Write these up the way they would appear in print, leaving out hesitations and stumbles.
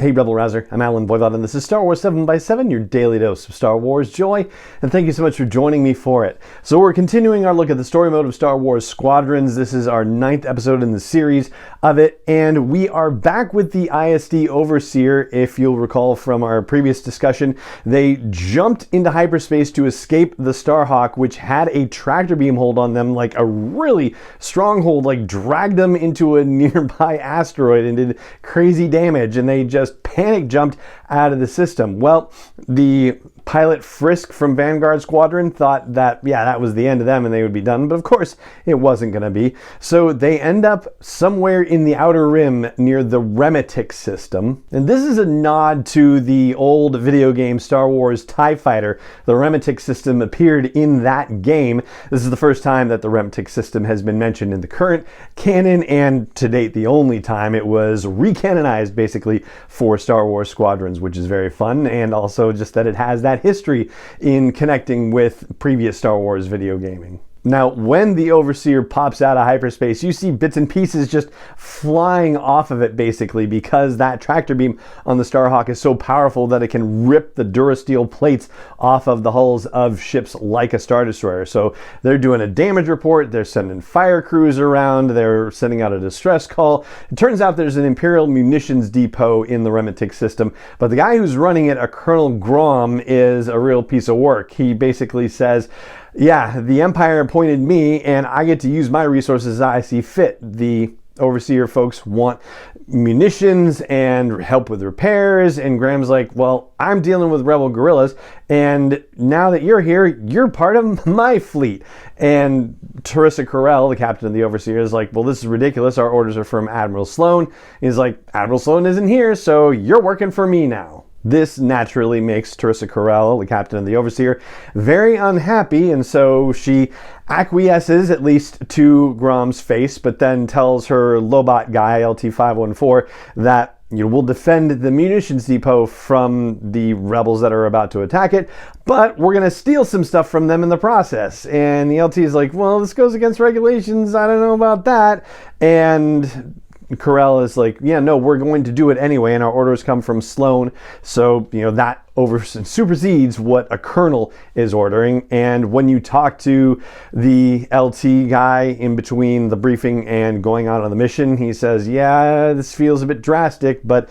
Hey Rebel Rouser, I'm Alan Voivod, and this is Star Wars 7x7, your daily dose of Star Wars joy, and thank you so much for joining me for it. So we're continuing our look at the story mode of Star Wars Squadrons. This is our 9th episode in the series of it, and we are back with the ISD Overseer. If you'll recall from our previous discussion, they jumped into hyperspace to escape the Starhawk, which had a tractor beam hold on them, like a really strong hold, like dragged them into a nearby asteroid and did crazy damage, and they just panic jumped out of the system. Well, the pilot Frisk from Vanguard Squadron thought that, yeah, that was the end of them and they would be done, but of course it wasn't going to be. So they end up somewhere in the outer rim near the Remetic system. And this is a nod to the old video game Star Wars TIE Fighter. The Remetic system appeared in that game. This is the first time that the Remetic system has been mentioned in the current canon, and to date the only time it was recanonized basically for Star Wars Squadrons, which is very fun, and also just that it has that history in connecting with previous Star Wars video gaming. Now, when the Overseer pops out of hyperspace, you see bits and pieces just flying off of it, basically, because that tractor beam on the Starhawk is so powerful that it can rip the Durasteel plates off of the hulls of ships like a Star Destroyer. So they're doing a damage report, they're sending fire crews around, they're sending out a distress call. It turns out there's an Imperial munitions depot in the Remetic system, but the guy who's running it, a Colonel Grom, is a real piece of work. He basically says, yeah, the Empire appointed me and I get to use my resources as I see fit. The Overseer folks want munitions and help with repairs, and Graham's like, well, I'm dealing with rebel guerrillas, and now that you're here, you're part of my fleet. And Teresa Corell, the captain of the Overseer, is like, well, this is ridiculous. Our orders are from Admiral Sloan. He's like, Admiral Sloan isn't here, so you're working for me now. This naturally makes Teresa Corell, the captain of the Overseer, very unhappy, and so she acquiesces, at least to Grom's face, but then tells her Lobot guy, LT-514, that we'll defend the munitions depot from the rebels that are about to attack it, but we're going to steal some stuff from them in the process. And the LT is like, well, this goes against regulations, I don't know about that. And Corell is like, yeah, no, we're going to do it anyway, and our orders come from Sloan, so that supersedes what a colonel is ordering. And when you talk to the LT guy in between the briefing and going out on the mission, he says, yeah, this feels a bit drastic, but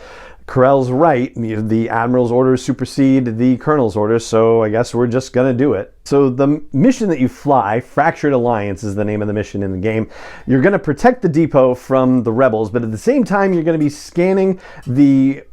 Corell's right. The Admiral's orders supersede the Colonel's orders, so I guess we're just gonna do it. So the mission that you fly, Fractured Alliance is the name of the mission in the game. You're gonna protect the depot from the rebels, but at the same time you're gonna be scanning the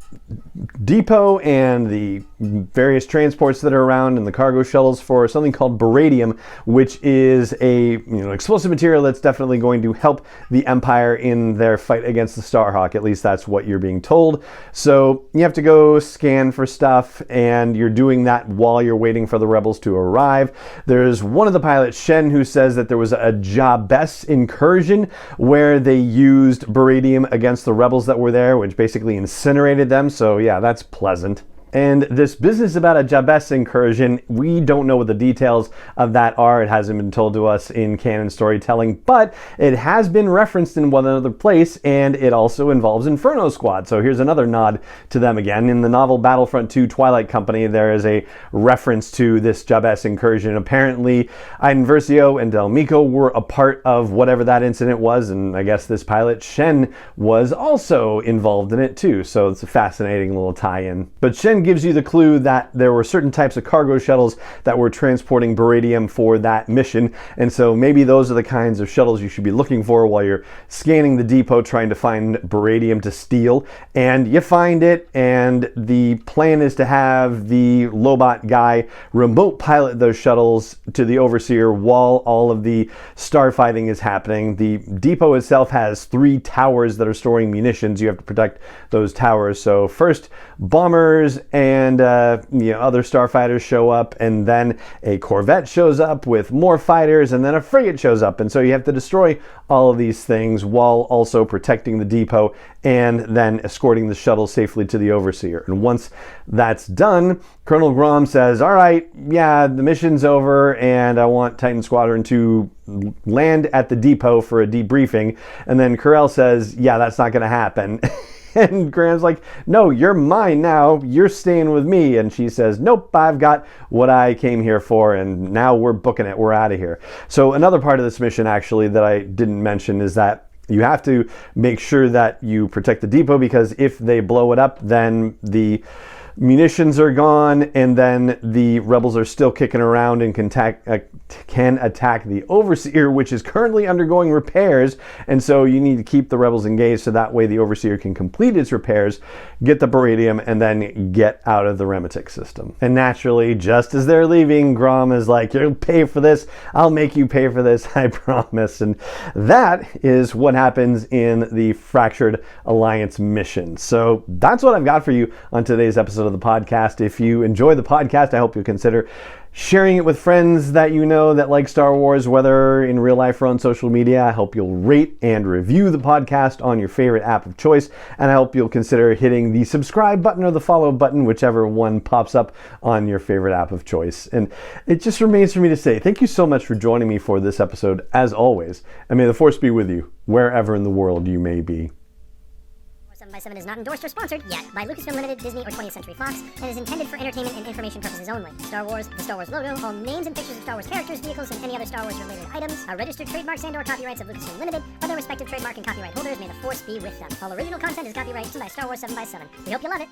depot and the various transports that are around and the cargo shuttles for something called baradium, which is a explosive material that's definitely going to help the Empire in their fight against the Starhawk. At least that's what you're being told. So you have to go scan for stuff, and you're doing that while you're waiting for the rebels to arrive. There's one of the pilots, Shen, who says that there was a Jabess incursion where they used baradium against the rebels that were there, which basically incinerated them. So yeah, that's pleasant. And this business about a Jabess incursion, we don't know what the details of that are. It hasn't been told to us in canon storytelling, but it has been referenced in one other place, and it also involves Inferno Squad. So here's another nod to them again. In the novel Battlefront 2 Twilight Company, there is a reference to this Jabess incursion. Apparently, Iden Versio and Del Mico were a part of whatever that incident was, and I guess this pilot, Shen, was also involved in it too. So it's a fascinating little tie-in. But Shen gives you the clue that there were certain types of cargo shuttles that were transporting baradium for that mission, and so maybe those are the kinds of shuttles you should be looking for while you're scanning the depot trying to find baradium to steal. And you find it, and the plan is to have the Lobot guy remote pilot those shuttles to the Overseer while all of the starfighting is happening. The depot itself has 3 towers that are storing munitions. You have to protect those towers. So first, bombers and other starfighters show up, and then a corvette shows up with more fighters, and then a frigate shows up, and so you have to destroy all of these things while also protecting the depot and then escorting the shuttle safely to the Overseer. And once that's done, Colonel Grom says, all right, yeah, the mission's over, and I want Titan Squadron to land at the depot for a debriefing. And then Corell says, yeah, that's not going to happen. And Graham's like, no, you're mine now. You're staying with me. And she says, nope, I've got what I came here for, and now we're booking it. We're out of here. So another part of this mission, actually, that I didn't mention is that you have to make sure that you protect the depot, because if they blow it up, then the munitions are gone, and then the rebels are still kicking around and can attack the Overseer, which is currently undergoing repairs. And so you need to keep the rebels engaged so that way the Overseer can complete its repairs, get the beryllium, and then get out of the Remetic system. And naturally, just as they're leaving, Grom is like, you'll pay for this. I'll make you pay for this, I promise. And that is what happens in the Fractured Alliance mission. So that's what I've got for you on today's episode of the podcast. If you enjoy the podcast, I hope you'll consider sharing it with friends that you know that like Star Wars, whether in real life or on social media. I hope you'll rate and review the podcast on your favorite app of choice, and I hope you'll consider hitting the subscribe button or the follow button, whichever one pops up on your favorite app of choice. And it just remains for me to say thank you so much for joining me for this episode, as always, and may the Force be with you wherever in the world you may be. 7x7 is not endorsed or sponsored yet by Lucasfilm Limited, Disney, or 20th Century Fox, and is intended for entertainment and information purposes only. Star Wars, the Star Wars logo, all names and pictures of Star Wars characters, vehicles, and any other Star Wars related items are registered trademarks and/or copyrights of Lucasfilm Limited, or their respective trademark and copyright holders. May the Force be with them. All original content is copyrighted by Star Wars 7x7. We hope you love it.